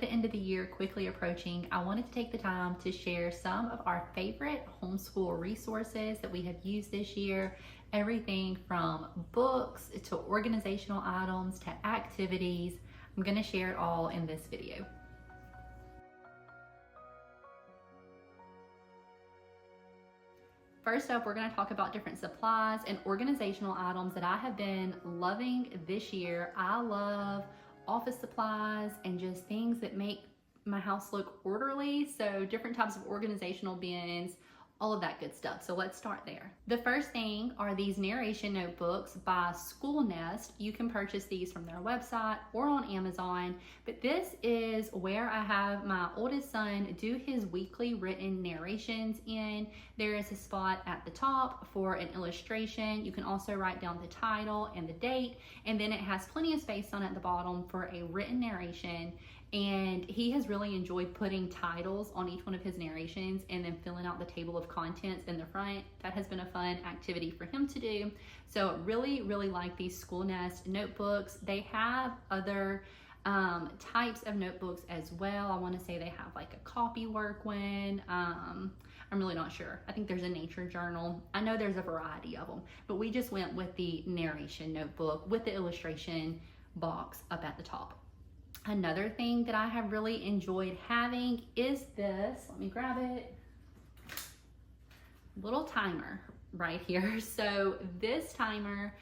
the end of the year quickly approaching, I wanted to take the time to share some of our favorite homeschool resources that we have used this year. Everything from books to organizational items to activities. I'm going to share it all in this video. First up, we're going to talk about different supplies and organizational items that I have been loving this year. I love office supplies and just things that make my house look orderly. So different types of organizational bins, all of that good stuff. So let's start there. The first thing are these narration notebooks by School Nest. You can purchase these from their website or on Amazon, but this is where I have my oldest son do his weekly written narrations in. There is a spot at the top for an illustration. You can also write down the title and the date, and then it has plenty of space on at the bottom for a written narration. And he has really enjoyed putting titles on each one of his narrations and then filling out the table of contents in the front. That has been a fun activity for him to do. So really like these School Nest notebooks. They have other types of notebooks as well. I want to say they have like a copy work one. I'm really not sure. I think there's a nature journal. I know there's a variety of them, but we just went with the narration notebook with the illustration box up at the top. Another thing that I have really enjoyed having is this, let me grab it, little timer right here. So this timer,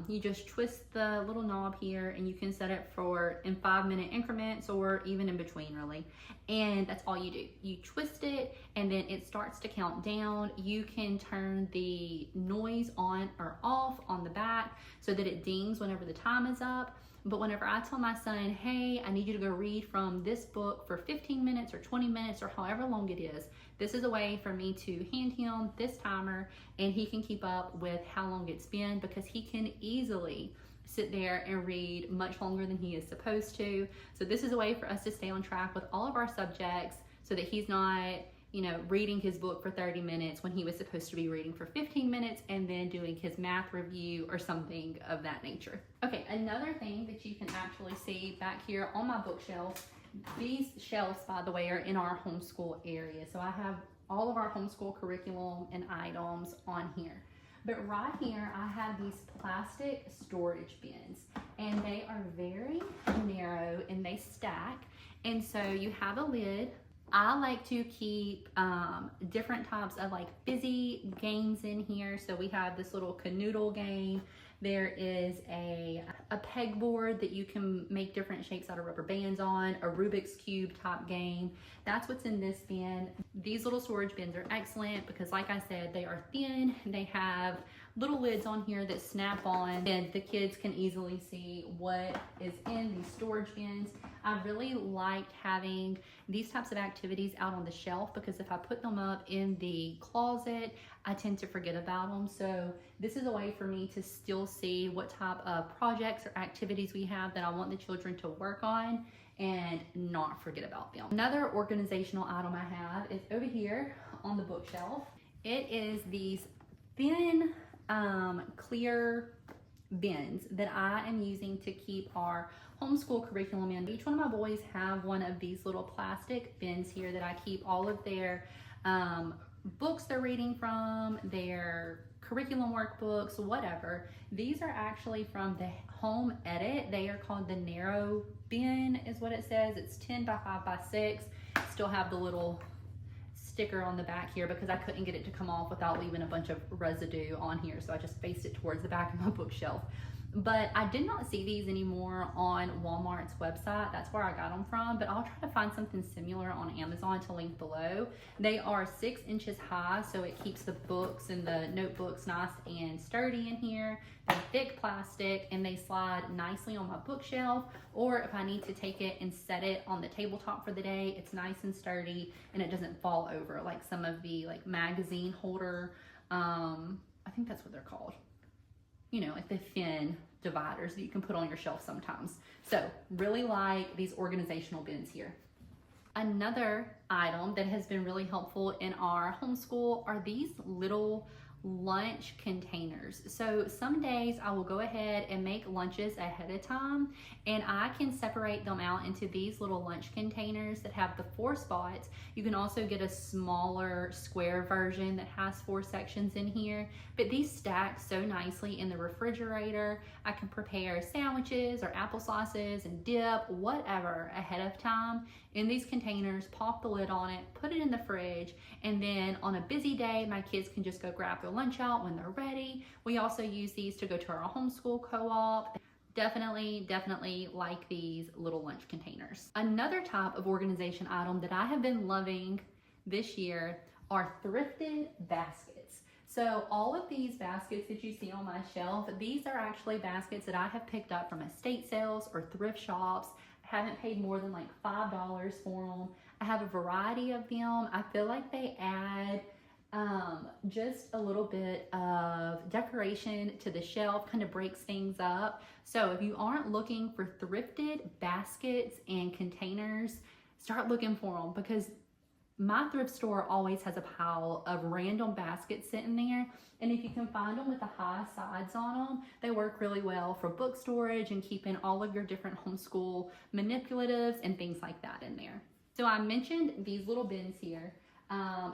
you just twist the little knob here and you can set it for in 5-minute increments or even in between really. And that's all you do. You twist it and then it starts to count down. You can turn the noise on or off on the back so that it dings whenever the time is up. But whenever I tell my son, hey, I need you to go read from this book for 15 minutes or 20 minutes or however long it is, this is a way for me to hand him this timer and he can keep up with how long it's been, because he can easily sit there and read much longer than he is supposed to. So this is a way for us to stay on track with all of our subjects so that he's not, you know, reading his book for 30 minutes when he was supposed to be reading for 15 minutes and then doing his math review or something of that nature. Okay, another thing that you can actually see back here on my bookshelf, these shelves, by the way, are in our homeschool area. So I have all of our homeschool curriculum and items on here. But right here, I have these plastic storage bins, and they are very narrow and they stack. And so you have a lid. I like to keep different types of like busy games in here. So we have this little canoodle game. There is a pegboard that you can make different shapes out of rubber bands on, a Rubik's Cube type game. That's what's in this bin. These little storage bins are excellent because, like I said, they are thin. They have little lids on here that snap on, and the kids can easily see what is in these storage bins. I really liked having these types of activities out on the shelf because if I put them up in the closet, I tend to forget about them. So this is a way for me to still see what type of projects or activities we have that I want the children to work on and not forget about them. Another organizational item I have is over here on the bookshelf. It is these thin clear bins that I am using to keep our homeschool curriculum in. Each one of my boys have one of these little plastic bins here that I keep all of their books they're reading from, their curriculum workbooks, whatever. These are actually from the Home Edit. They are called the narrow bin is what it says. It's 10 by 5 by 6. Still have the little sticker on the back here because I couldn't get it to come off without leaving a bunch of residue on here, so I just faced it towards the back of my bookshelf. But I did not see these anymore on Walmart's website. That's where I got them from, but I'll try to find something similar on Amazon to link below. They are 6 inches high, so it keeps the books and the notebooks nice and sturdy in here. They're thick plastic and they slide nicely on my bookshelf, or if I need to take it and set it on the tabletop for the day, it's nice and sturdy and it doesn't fall over like some of the like magazine holder, I think that's what they're called. You know, like the thin dividers that you can put on your shelf sometimes. So really like these organizational bins here. Another item that has been really helpful in our homeschool are these little lunch containers. So some days I will go ahead and make lunches ahead of time, and I can separate them out into these little lunch containers that have the 4 spots. You can also get a smaller square version that has 4 sections in here, but these stack so nicely in the refrigerator. I can prepare sandwiches or apple sauces and dip, whatever, ahead of time in these containers, pop the lid on it, put it in the fridge, and then on a busy day, my kids can just go grab their lunch out when they're ready. We also use these to go to our homeschool co-op. Definitely like these little lunch containers. Another type of organization item that I have been loving this year are thrifted baskets. So all of these baskets that you see on my shelf, these are actually baskets that I have picked up from estate sales or thrift shops. I haven't paid more than like $5 for them. I have a variety of them. I feel like they add just a little bit of decoration to the shelf, kind of breaks things up. So if you aren't looking for thrifted baskets and containers, start looking for them, because my thrift store always has a pile of random baskets sitting there. And if you can find them with the high sides on them, they work really well for book storage and keeping all of your different homeschool manipulatives and things like that in there. So I mentioned these little bins here.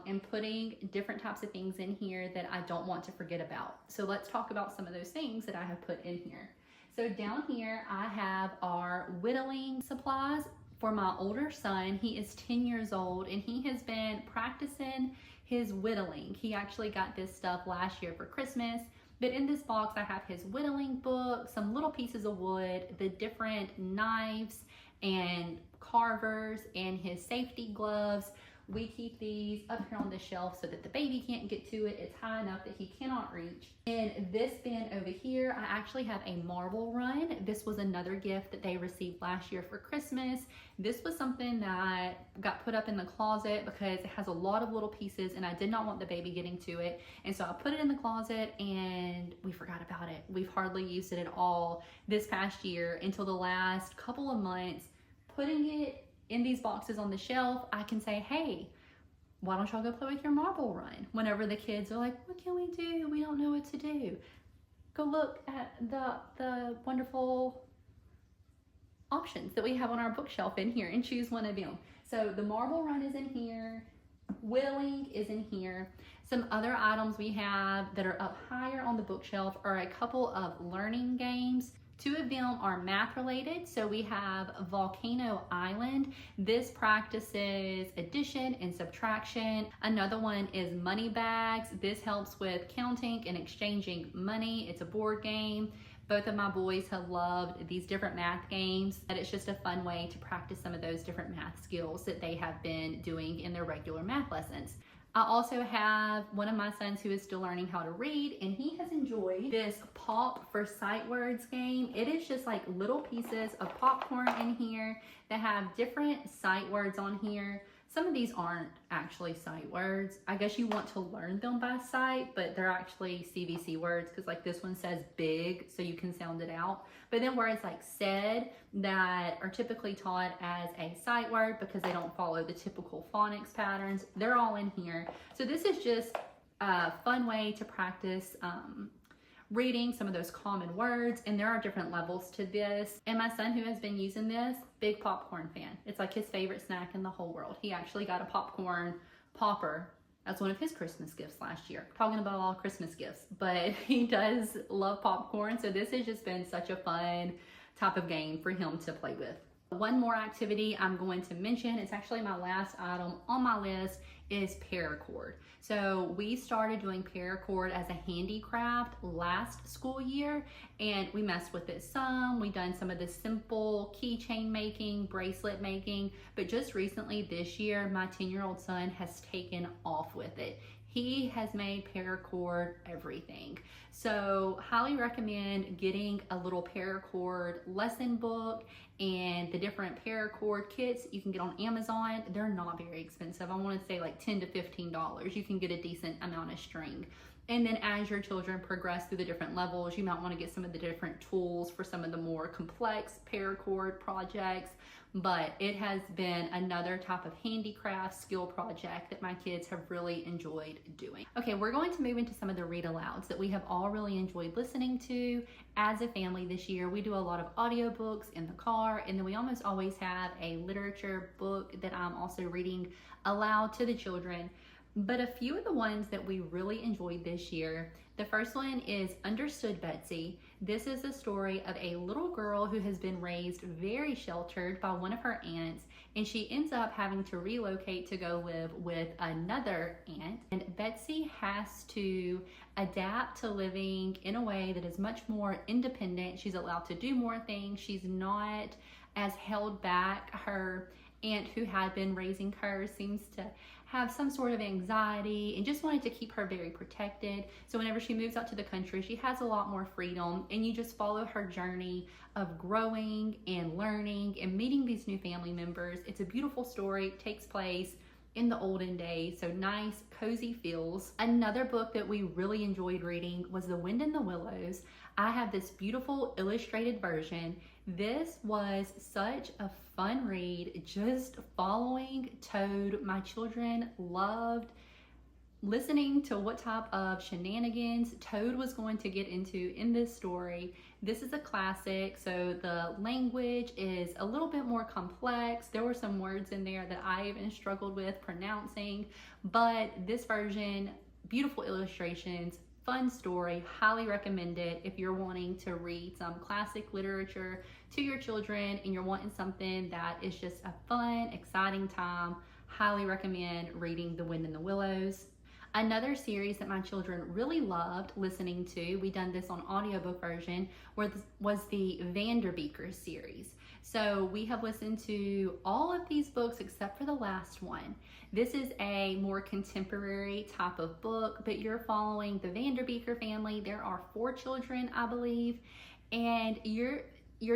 And putting different types of things in here that I don't want to forget about. So let's talk about some of those things that I have put in here. So down here I have our whittling supplies for my older son. He is 10 years old and he has been practicing his whittling. He actually got this stuff last year for Christmas. But in this box I have his whittling book, some little pieces of wood, the different knives and carvers, and his safety gloves. We keep these up here on the shelf so that the baby can't get to it. It's high enough that he cannot reach. In this bin over here, I actually have a marble run. This was another gift that they received last year for Christmas. This was something that got put up in the closet because it has a lot of little pieces and I did not want the baby getting to it. And so I put it in the closet and we forgot about it. We've hardly used it at all this past year until the last couple of months. Putting it in these boxes on the shelf, I can say, hey, why don't y'all go play with your marble run? Whenever the kids are like, what can we do? We don't know what to do. Go look at the wonderful options that we have on our bookshelf in here and choose one of them. So the marble run is in here. Whittling is in here. Some other items we have that are up higher on the bookshelf are a couple of learning games. 2 of them are math related. So we have Volcano Island. This practices addition and subtraction. Another one is Money Bags. This helps with counting and exchanging money. It's a board game. Both of my boys have loved these different math games, and it's just a fun way to practice some of those different math skills that they have been doing in their regular math lessons. I also have one of my sons who is still learning how to read, and he has enjoyed this Pop for Sight Words game. It is just like little pieces of popcorn in here that have different sight words on here. Some of these aren't actually sight words. I guess you want to learn them by sight, but they're actually CVC words, because like this one says big, so you can sound it out. But then words like said that are typically taught as a sight word because they don't follow the typical phonics patterns, they're all in here. So this is just a fun way to practice reading some of those common words, and there are different levels to this. And my son, who has been using this, big popcorn fan. It's like his favorite snack in the whole world. He actually got a popcorn popper. That's one of his Christmas gifts last year. Talking about all Christmas gifts, but he does love popcorn. So this has just been such a fun type of game for him to play with. One more activity I'm going to mention, it's actually my last item on my list, is paracord. So we started doing paracord as a handicraft last school year, and we messed with it some. We've done some of the simple keychain making, bracelet making, but just recently this year, my 10-year-old son has taken off with it. He has made paracord everything. So highly recommend getting a little paracord lesson book and the different paracord kits you can get on Amazon. They're not very expensive. I want to say like $10 to $15. You can get a decent amount of string. And then as your children progress through the different levels, you might want to get some of the different tools for some of the more complex paracord projects. But it has been another type of handicraft skill project that my kids have really enjoyed doing. Okay, we're going to move into some of the read-alouds that we have all really enjoyed listening to as a family this year. We do a lot of audiobooks in the car, and then we almost always have a literature book that I'm also reading aloud to the children. But a few of the ones that we really enjoyed this year, the first one is Understood Betsy. This is the story of a little girl who has been raised very sheltered by one of her aunts, and she ends up having to relocate to go live with another aunt. And Betsy has to adapt to living in a way that is much more independent. She's allowed to do more things. She's not as held back. Her aunt who had been raising her seems to have some sort of anxiety and just wanted to keep her very protected. So whenever she moves out to the country, she has a lot more freedom, and you just follow her journey of growing and learning and meeting these new family members. It's a beautiful story. It takes place in the olden days, so nice, cozy feels. Another book that we really enjoyed reading was The Wind in the Willows. I have this beautiful illustrated version. This was such a fun read, just following Toad. My children loved listening to what type of shenanigans Toad was going to get into in this story. This is a classic, so the language is a little bit more complex. There were some words in there that I even struggled with pronouncing, but this version, beautiful illustrations, fun story, highly recommend it if you're wanting to read some classic literature to your children and you're wanting something that is just a fun, exciting time. Highly recommend reading The Wind in the Willows. Another series that my children really loved listening to, we done this on audiobook version, was the Vanderbeekers series. So we have listened to all of these books except for the last one. This is a more contemporary type of book, but you're following the Vanderbeeker family. There are 4 children, I believe, and you're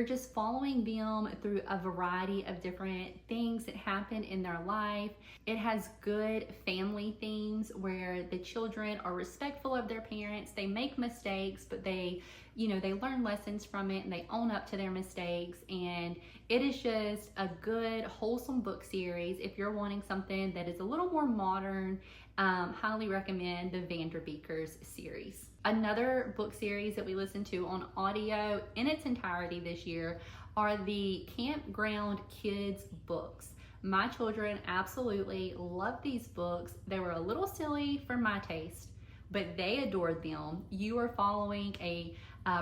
just following them through a variety of different things that happen in their life. It has good family themes where the children are respectful of their parents. They make mistakes, but they learn lessons from it and they own up to their mistakes. And it is just a good, wholesome book series. If you're wanting something that is a little more modern, highly recommend the Vanderbeekers series. Another book series that we listened to on audio in its entirety this year are the Campground Kids books. My children absolutely loved these books. They were a little silly for my taste, but they adored them. You are following a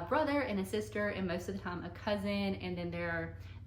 brother and a sister, and most of the time a cousin, and then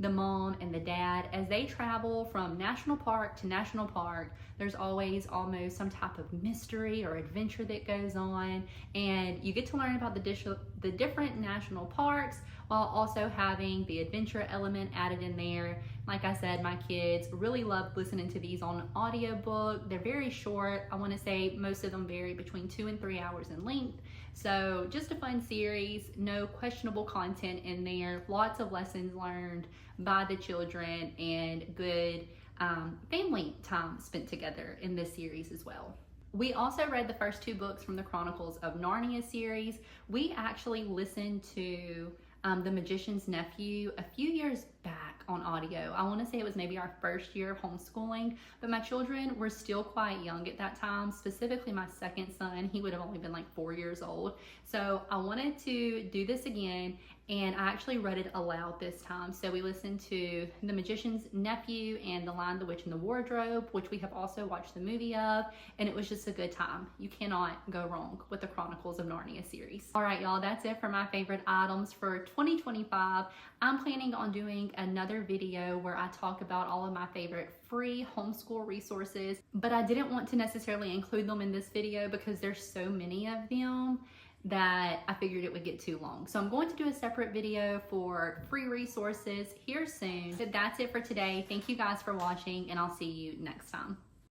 the mom and the dad. As they travel from national park to national park, there's always almost some type of mystery or adventure that goes on, and you get to learn about the different national parks while also having the adventure element added in there. Like I said, my kids really love listening to these on audiobook. They're very short. I want to say most of them vary between 2 and 3 hours in length. So just a fun series, no questionable content in there, lots of lessons learned by the children, and good family time spent together in this series as well. We also read the first 2 books from the Chronicles of Narnia series. We actually listened to The Magician's Nephew a few years back on audio. I want to say it was maybe our first year of homeschooling, but my children were still quite young at that time. Specifically my second son, he would have only been like 4 years old. So I wanted to do this again, and I actually read it aloud this time. So we listened to The Magician's Nephew and The Lion, the Witch, and the Wardrobe, which we have also watched the movie of, and it was just a good time. You cannot go wrong with the Chronicles of Narnia series. All right, y'all, that's it for my favorite items for 2025. I'm planning on doing another video where I talk about all of my favorite free homeschool resources, but I didn't want to necessarily include them in this video because there's so many of them that I figured it would get too long. So I'm going to do a separate video for free resources here soon. But that's it for today. Thank you guys for watching, and I'll see you next time.